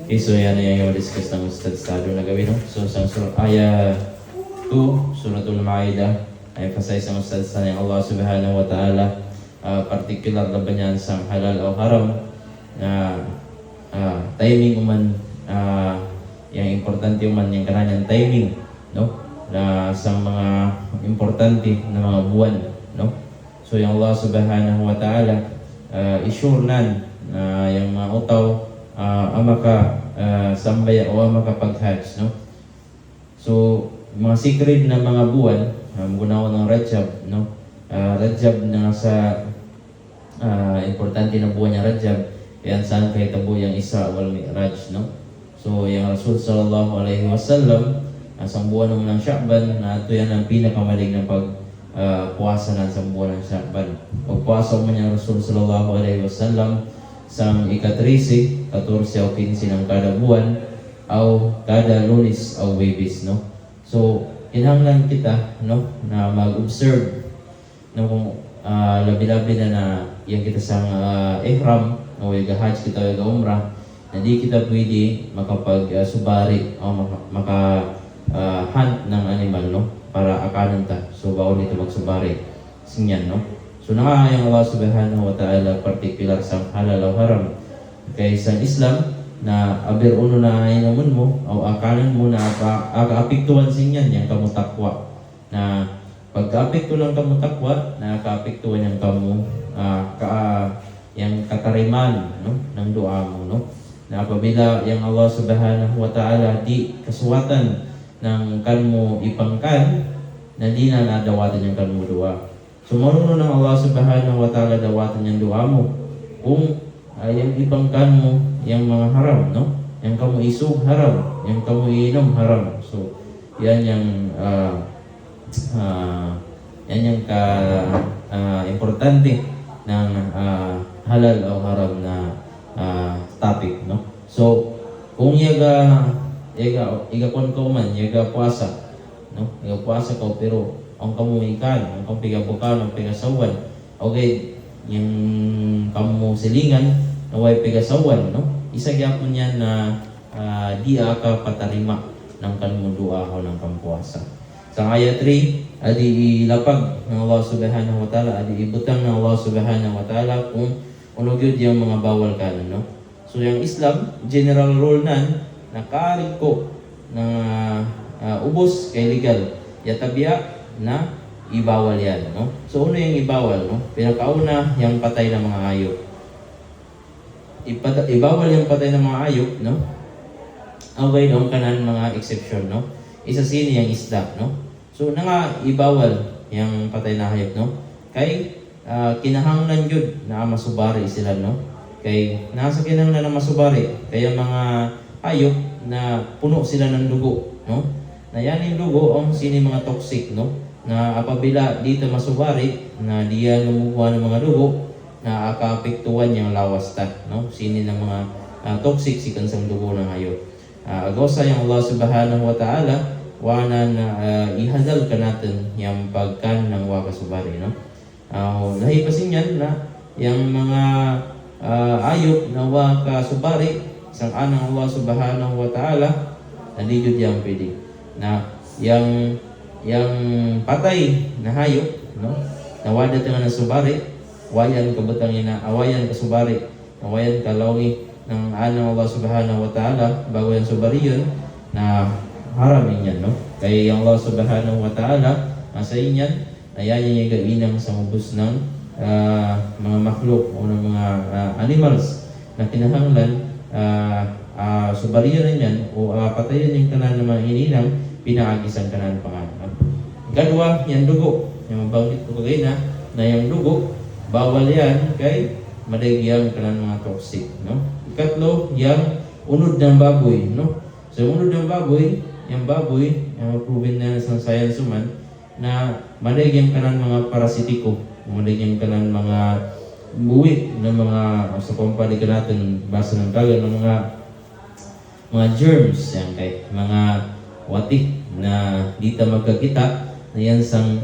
Okay, so yan yung discuss ng Ustad Stado na gawin. No? So, sa ayah 2, Suratul Ma'idah, emphasize ng Ustad Stado ng Allah Subhanahu wa Ta'ala, particular na ba niyan sa halal o haram, na timing uman, yung importante uman yung kananyang timing, no? Na sa mga importante na mga buwan, no? So, yung Allah Subhanahu wa Ta'ala, isure nan na yung mga utaw maka sambay o makapag-hajj, no? So, mga secret na mga buwan, gunaw ng Rajab, no? Rajab na sa importante na buwan ng Rajab, yan saan kay tabo yung Isra wal Mi'raj, no? So, yung Rasul sallallahu alaihi wasallam, asang buwan naman ng Sha'ban, na ito yan ang pinakamalig na puwasa na sa buwan ng Sha'ban. Pagpuasa mo niya Rasul sallallahu alaihi wasallam sa ika-13, 14 o 15 ng kada buwan, o kada Lunes o Webes, no? So, kinahanglan kita, no, na mag-observe no, kung labi-labi na yung kita sa ihram, o hajj kita o umrah, na di kita pwede makapag-subari o maka-hunt ng animal, no, para akanan ta. So, bawal dito magsubari. Sinyan, no? So, nakakayang Allah Subhanahu wa Ta'ala particular sa halal o haram. Kaya sa Islam, na abir uno na inamun mo, o akanan mo na akaapiktuan sinyan, yung kamutakwa. Na pagka-apikto ng kamutakwa, na akaapiktuan yung yung katariman, no, ng dua mo, no? Na apabila yung Allah Subhanahu wa Ta'ala di kasuwatan ng kanmo ipangkan, na di na nadawatan yung kanmo dua. So, marunong ng Allah Subhanahu wa Ta'ala dawatan yung dua mo. Kung yung ibangkan mo yung mga haram, no? Yung kamu isog haram, yung kamu inom haram. So, yan yung importante ng halal o haram na topic, no? So, kung yaga kon ko man, yaga puasa, no? Yaga puasa ko, pero ang kamuikan, ang kampigabukan, ang pigasawan, okay, yung kamu silingan, na way pigasawan, no? Isa gyapon yan na di ka patarima ng kanmudua o ng kampuasa. Sa ayat 3, adi ilapag ng Allah Subhanahu wa Ta'ala, adi ibutang ng Allah Subhanahu wa Ta'ala kung ano gyud yung mga bawal kanon, no? So, yung Islam, general rule nan, nakarig ko na ubos kay legal. Yatabya na ibawal yan, no? So, una yung ibawal, no? Pinakauna, yung patay ng mga hayop. Ibawal yung patay ng mga hayop, no? Away doon kanan mga exception, no? Isa sini yung isda, no? So, nga ibawal yung patay na hayop, no? Kay kinahanglan yun na masubari sila, no? Kay nasa kinahanglan na masubari, kaya mga hayop na puno sila ng dugo, no? Na yan yung dugo ang sini mga toxic, no? Na apabila dito masubari na diyan lumukuha ng mga dugo na akaapektuhan yung lawas ta, no? Sini ng mga toxic sikan sa dugo ng hayop. Agosa yung Allah Subhanahu wa Ta'ala wana na ihadal ka natin yung pagkan ng wakasubari, no? Lahi pasin yan na yung mga ayop na wakasubari sang anang Allah Subhanahu wa Ta'ala nandiyo diyang pwede na yung patay na hayop, no? Nawada nga ng subari, wayan kabutang ina, awayan ka subari, awayan ka lawi ng anang Allah Subhanahu wa Ta'ala bago yung subari yun na haramin yan, no? Kaya yung Allah Subhanahu wa Ta'ala sa inyan, ayan yung gainang sa mabus ng mga makhluk o ng mga animals na kinahanglan subari yun yan o patayin yung kanan ng mga ininang pinaagisan ka na ng pangalan. Kadua, yung dugo. Yung mabanggit ko kagay na yung dugo, bawal yan kay madagyang ka ng mga toxic, no? Ikatlo, yung unod ng baboy, no? So, unod ng baboy, yung proven na sa science man, na madagyang ka ng mga parasitiko, madagyang ka ng mga buwi ng mga sa kumpali ka natin, basa ng kagal ng mga germs, yan kay mga watik na dito magkakita na yan sang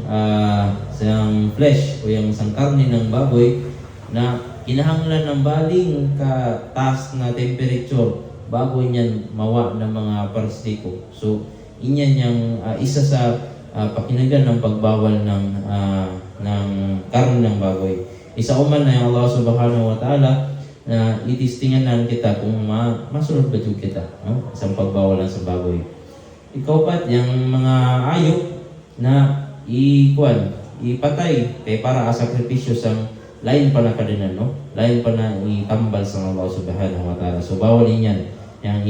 flesh o yung sang karne ng baboy na kinahanglan ng baling ka taas na temperature bago niyan mawa ng mga parasitiko. So, inyan yung isa sa pakinagan ng pagbawal ng karne ng baboy. Isa uman na yung Allah subhanahu wa ta'ala na itistinganan kita kung masunod ba dyan kita, no? Isang pagbawal lang sa baboy. Ikaw pat, yung mga ayok na ipatay kay para asakripisyo sa lain pa na kadinan, no? Lain pa na itambal sa Allah subhanahu wa ta'ala. So bawal yan, yung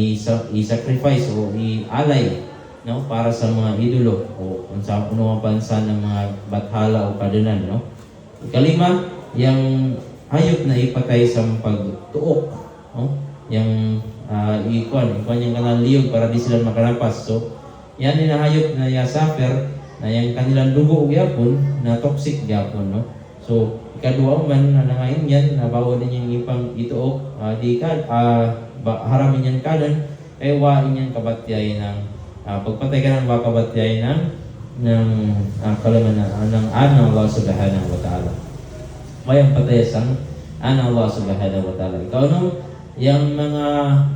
i-sacrifice o i-alay, no? Para sa mga idolo o kung sa puno pansa ng mga bathala o kadinan, no? Ikalima, yung hayop na ipatay sa pagtuok, no? Yung ikuan yung kanang liyog para di sila makalapas. So yan din na hayop na suffer na yung kanilang dugo gyapon na toxic gyapon, no? So ikadua man na nangayon yan na bawal din yung ipang ituok, haramin yan kanan ay wain yan kabatyay ng pagpatay ka ng kabatyay ng kalaman ng Allah subhanahu wa ta'ala. Mayang patayasan Allah subhanahu wa ta'ala. Ikaw no, yung mga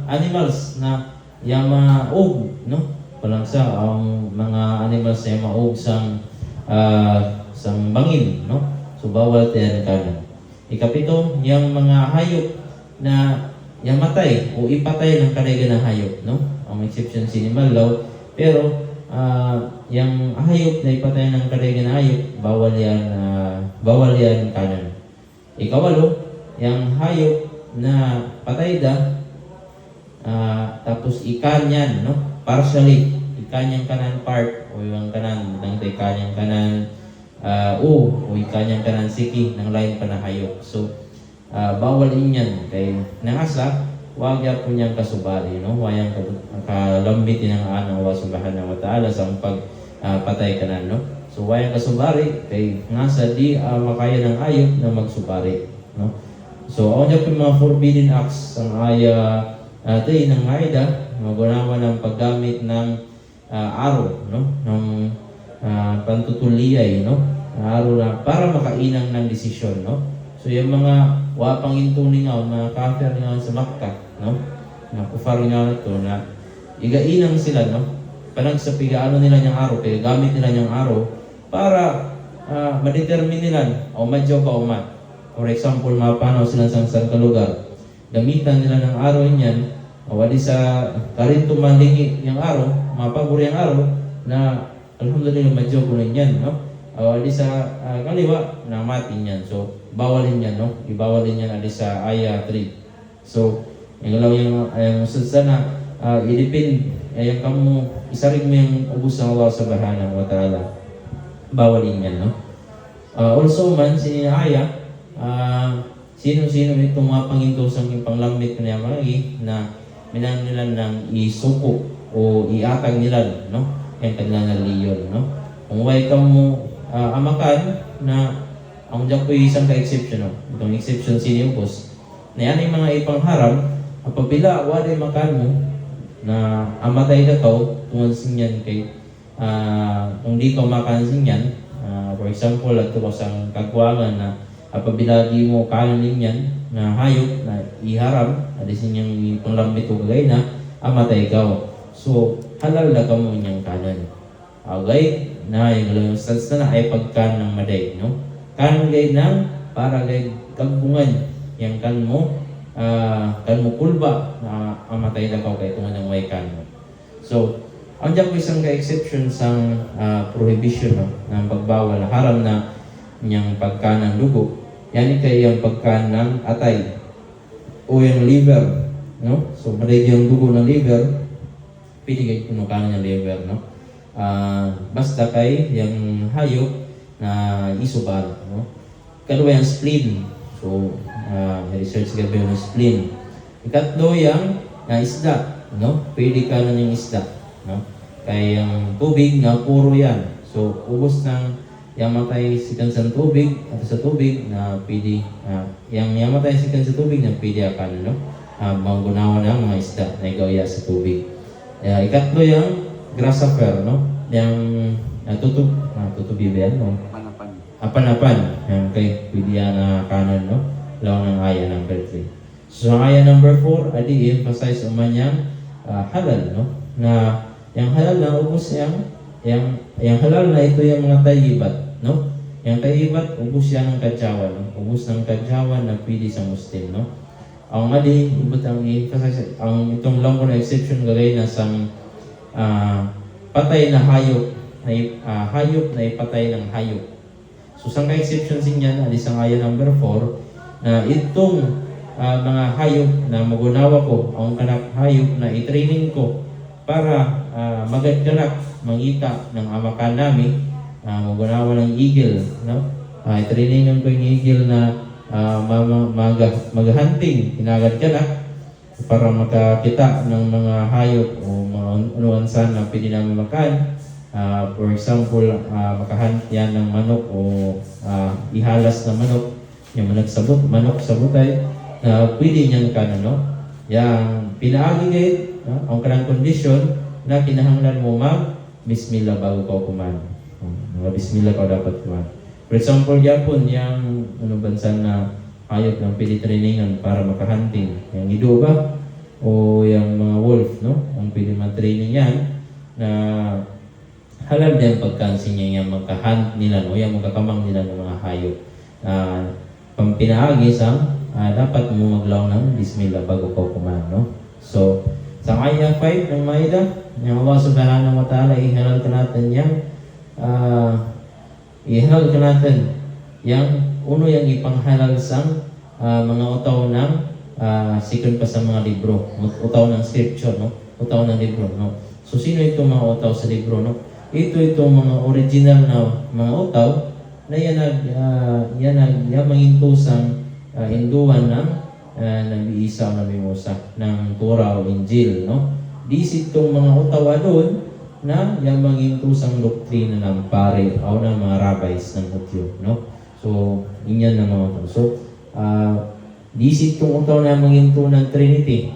animals na yung maog, no? Walang sa ang mga animals na maog sang bangin, no? So bawal tayo kanan. Ikapito, yung mga hayop na yung matay o ipatay ng kanayga ng hayop, no? Ang exception si animal law, pero yung hayop na ipatay ng kanayga ng hayop, bawal yan kanan. Ikawalo, yung hayop na patay tapos ikanyan, no? Partially, ikanyang kanan part o yung kanan ng ikanyang kanan o ikanyang kanan siki ng lain pa na hayop. So bawal inyan kay nangasa wag ya po niyang kasubali, no? Wayang kalambitin ng Allah subhanahu wa ta'ala sa patay kanan, no? So wayang kasubari kay ngasa di makaya ng hayop na magsubari, no? So ako niya po yung mga forbidden acts ang aya ng Maida, magunawa ng paggamit ng araw, no? Ng pantutuliyay, no? Araw na para makainang ng desisyon, no? So yung mga wapang intuning mga kafir nga sa Makkah, no? Na kufar nga ito na igainang sila, no? Parang sa pigaano nila niyang araw, kaya gamit nila niyang araw para ma-determine nila o madyo ba o mat. For example, mapanaw sila sa isang lugar. Gamitan nila ng araw niyan, wali sa karinto manlingi yung araw, mapaguri ang araw, na alhamdulillah madyo ko rin yan, no? Wali sa kaliwa, na mati niyan. So, bawalin yan, no? Ibawalin yan ali sa aya 3. So, yung sana, ilipin, yung kamu, isarig mo yung ubus ng Allah subhanahu wa ta'ala. Bawalin yan, no? Also man, sininaya, sino-sino itong mga pangindosang yung panglambit na yung na minan nila ng isuko o iatag nila, no? Yung kanilang naliyon, no? Kung way ka mo amakan na ang dyan po yung isang ka-exception, no? Itong exception siniyubos na yan yung mga ipangharam apabila wala yung makan mo na amatay na to tungkol sinyan kay kung di ka makan sinyan, for example, at ito kasang kagwangan na apabila di mo kanin yan na hayop na iharam, alisin niyang panglambit o kagay na amatay ka. So, halal na ka mo niyang kanan. Okay? Na yung stance na ay pagkan ng maday, no? Kanan gay ng para gay kagbungan yung kan mo kulba na amatay na ka kay tungan ng way kan mo. So, ang dyan po isang ka-exception sa prohibition, no? Ng pagbawal, haram na niyang pagkan ng dugo. Yan kay yung pagkan ng atay o yung liver, no? So, maday yung dugo ng liver, pinigay ko ng liver, no? Basta kay yung hayop na isubar, no? Kadua yung spleen. So, research gabi yung spleen. Ikatlo yung isda, no? Pwede ka na yung isda, no? Kaya yung tubig na puro yan. So, ubos ng yung matay sikan sa tubig at sa tubig na pwede yung matay sikan sa tubig na pwede akan, no? Manggunawa ng mga isda na igawya sa tubig. Ikatlo yung grasshopper, no? Yung tutubi ba yan, no? Apanapan. Yung kay pwede yan kanan, no? Law ng aya number 3. So ang aya number 4, adi emphasize uman yang halal, no? Na yang halal na ubos yang halal na ito yung mga tayyibat, no? Yang tayyibat, ubos yan ng kadyawan, no? Ubos ng kadyawan na pwede sa Muslim, no? Ang adi, ibut ang emphasize, ang itong lang ko na exception gagay na sang patay na hayop, hayop na ipatay ng hayop. So sang ka-exception sinyan, adi sang aya number 4, na itong mga hayop na magunawa ko, ang kanak hayop na i-training ko para magadganak, mangita ng amakan namin, magunawa ng eagle, no? I-trainingan ko yung eagle na maghunting, hinagadganak para makakita ng mga hayop o mga unuansan na pwede namin makan. For example, makahunt yan ng manok o ihalas na manok, yung manok sabutay, pwede niyang kanan, no? Yang pinaagi gayet, no? Ang kanang kondisyon na kinahanglan mo bismillah bago ka kuman. Bismillah ka dapat kuman. For example, yapon yang bansa na hayop ng pwede trainingan para makahunting. Yang ido ba? O yung mga wolf, no? Ang pwede man-training yan na halal din pagkansin niya yung makahunt nila, no? Yung magkakamang nila ng mga hayop. Pampinaagi sa dapat mo maglaw ng bismillah bago ka kumain, no? So, sa aya 5 ng Maida, yung Allah Subhanahu wa Ta'ala, ihalal ka natin yung uno yung ipanghalal sang mga utaw ng second pa sa mga libro, utaw ng scripture, no? Utaw ng libro, no? So, sino itong mga utaw sa libro, no? Itong mga original na mga utaw na yan mangintusang hinduan ng Nabi Isa o Nabi Musa ng Torah o Injil, no? Disit itong mga utawa doon na yung mangintusang doktrina ng pare o ng mga rabbis ng Hudyo, no? So, inyan ng mga utaw. So, disit itong utaw na manginto ng Trinity,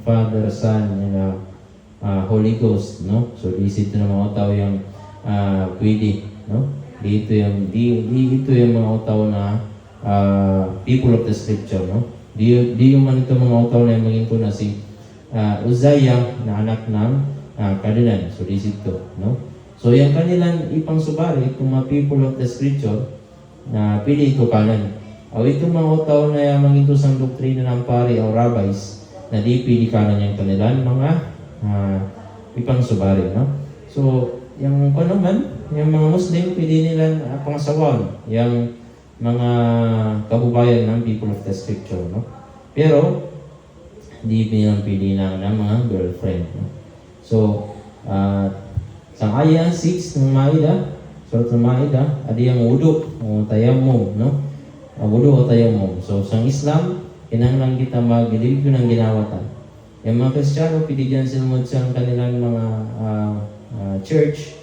Father, Son, and Holy Ghost, no? So, disit ito ng mga utaw yung pwede, no? Dito yung mga utaw na people of the scripture, no? Di yung man ito mga utaw na yung maging na si Uzziah na anak ng Kadinan. So this is ito, no? So yung kanilang ipangsubari, itong mga people of the scripture na pili ito kanan. O itong mga utaw na yung maging sang doktrina ng pari o rabbis na di pili kanan yung kanilang mga ipangsubari, no? So yung yung mga Muslim, pili nila pangasawan, yung mga kabubayan ng people of the scripture, no? Pero, di nilang pili ng mga girlfriend, no? So, sa aya 6 ng Maida, surat ng Maida, adi ang wudu o tayammum, no? Wudu o tayammum. So, sa Islam, kinahanglan kita mag-live ng ginawatan. Yung mga Kristiyano, pili dyan sila sa kanilang mga church,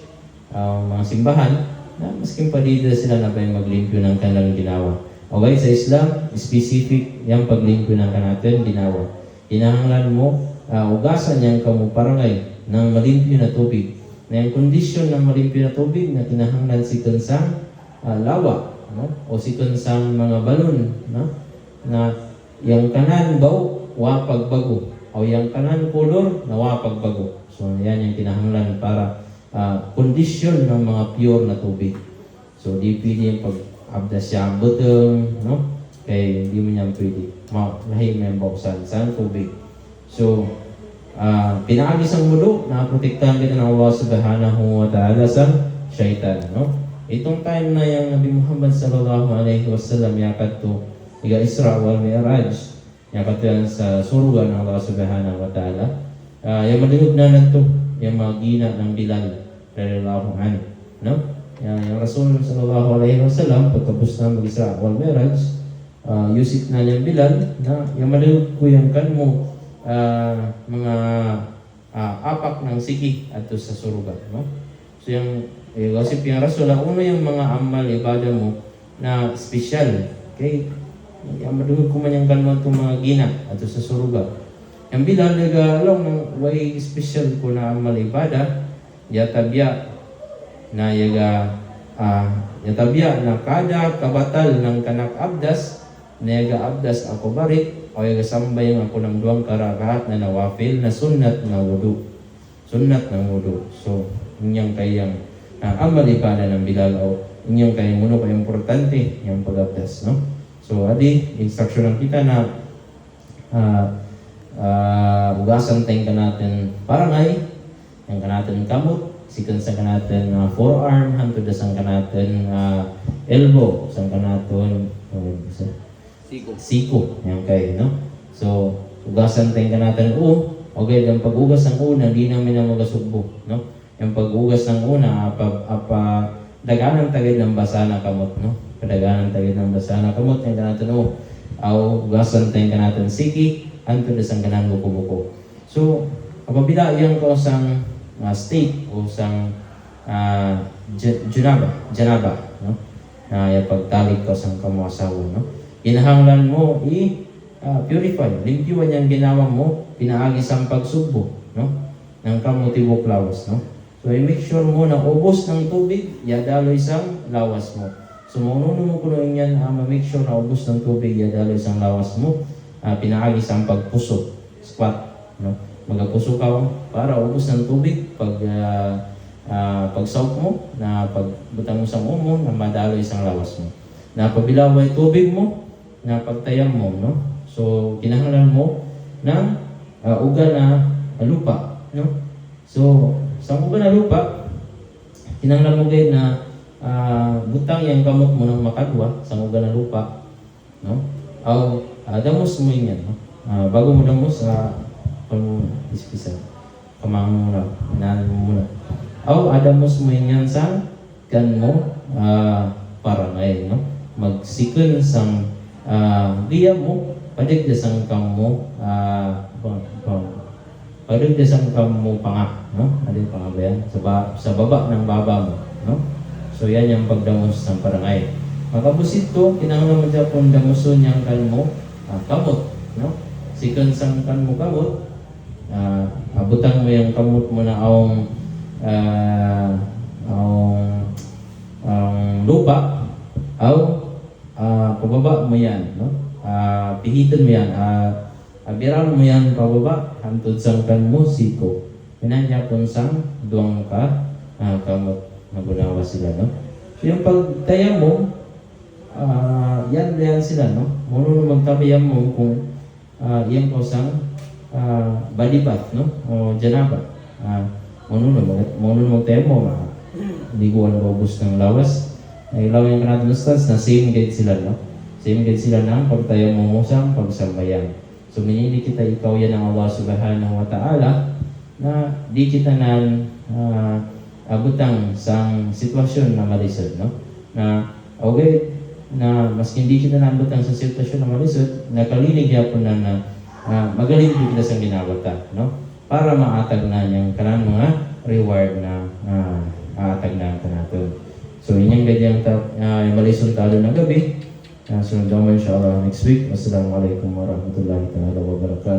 mga simbahan, na masking padida sila na ba yung maglimpyo ng kanilang ginawa. Okay, sa Islam, specific yung paglimpyo ng kanatin ginawa. Kinahanglan mo, ugasan yung kamuparangay ng malimpyo na tubig. Na yung kondisyon ng malimpyo na tubig na kinahanglan siton sa lawa, no? O siton sa mga balon, no? Na yung kanan baw, wapagbago. O yung kanan kolor, na wapagbago. So, yan yung kinahanglan para kondisyon ng mga pure na tubig. So, di pwede yung pag-abdas siya ang butong, no? Kaya hindi mo niya pwede. Mahim yung buksan sa tubig. So, pinakagis ang mulo na protektahan kita ng Allah Subhanahu wa Ta'ala sa syaitan, no? Itong time na yung Nabi Muhammad sallallahu alaihi wasallam yakat to iga Isra wal Mi'raj, yakat yan sa surga ng Allah Subhanahu wa Ta'ala. Yung malingog na nagto yung mga gina ng Bilal radhiyallahu anhu, no? Yung Rasul sallallahu alaihi wasallam pagkabos na mag-Isra wal Mi'raj, yusip na niyang Bilal na yung malingog ko yung kanmo mga apak ng sigi ato sa suruga, no? So yung gosip yung Rasul, uno yung mga amal ibadah mo na special, okay? Yung madugod ko man yung kanmo itong mga gina ato sa suruga. Yung Bilal nag-along ng way special ko na amal ibadah, yatabya na kada kabatal ng kanak abdas nagaabdas ako barit o gasambay ako ng duwang karakahat na nawafil na sunnat na wudu. Sunnat ng wudu. So, inyong kayang amal ipada ng Bilal o inyong kayang muno kayang importante yung pag-abdas, no? So, adi, instruction lang kita na ugasan tayong ka natin parangay, yung ka natin kamot, sikan sa ka natin forearm, hantod na sang ka natin elbow, sang ka natin siko, yung kayo, no? So, ugasan tayong ka natin okay, yung pag-ugas ng una, hindi namin na magasugbo, no? Yung pag-ugas ng una, daganan tagid ng basa na kamot, no? Kadaganan tagid ng basa na kamot, yung ka natin, ugasan tayong ka natin siki, hantod na sang ka natin buko-buko. So, apabila yan ko sang state o sang janaba, no? Na pagtalik ko sang kamuasawa, no? Kinahanglan mo purify, limpyuan yung ginawa mo, pinaagi sang pagsugbo, no? Ng kamutibok lawas, no? So, i-make sure mo na ubos ng tubig, yadaloy sang lawas mo. So, maununod mo kuno yan, ma-make sure na ubos ng tubig, yadaloy sang lawas mo, pinaagi sang pagpusok, squat, no? Magapuso ka para ubos ng tubig, pag-soak mo, na pagbutang mo sa umo, na madaloy sang lawas mo. Na pabilaway tubig mo, na pagtayam mo, no? So, kinahanglan mo ng uga na lupa, no? So, sa uga na lupa, kinahanglan mo kayo na butang yung kamot mo ng makadwa sa uga na lupa, no? O, damos mo yan, no? Bago mo damos, ispisa, kamang mo muna, inanan mo muna. O, damos mo yan sa kan mo, parangay, no? Magsikon sang liya mo, padigdasang kamo, padigdasang kamo panga, no? Ano yung panga ba yan? Sa baba ng baba mo, no? So, yan yung pagdamos ng parangay. Makabusit ko, kinahanglan mo dyan kung damuson yung kan mo, kamot, no? Sikon sang kan mo kamot, abutan mo yung kamot mo na ang lupa, pababa mo yan, no? Pihitan mo yan, biral mo yan pababa, hantod sang kan mo, siko. Pinanyapon sang duwang kamot na gunawa sila, no? So yung pagtaya mo, yan sila, no? Muna magtabiyam mo kung yan ko sang body bath, no? O janaba. Muna magtaya mo, liguan o ubos ng lawas. Ilaw yung kanatong stats na same guide sila, no? Same guide sila ng pagtayo mo musang pagsambayan. So, minili kita ikaw yan ng Allah Subhanahu wa Ta'ala na di kita nan abutang sang sitwasyon na malisod, no? Na, okay, na mas hindi kita nabutang sa sitwasyon na malisod, nakalinig yapon na magaling kita sa ginawata, no? Para maatag na yung kanang mga reward na aatag na natin. So, inyong ganyang malisod talo na gabi. Sunod naman inshallah next week. Wassalamualaikum warahmatullahi wabarakatuh.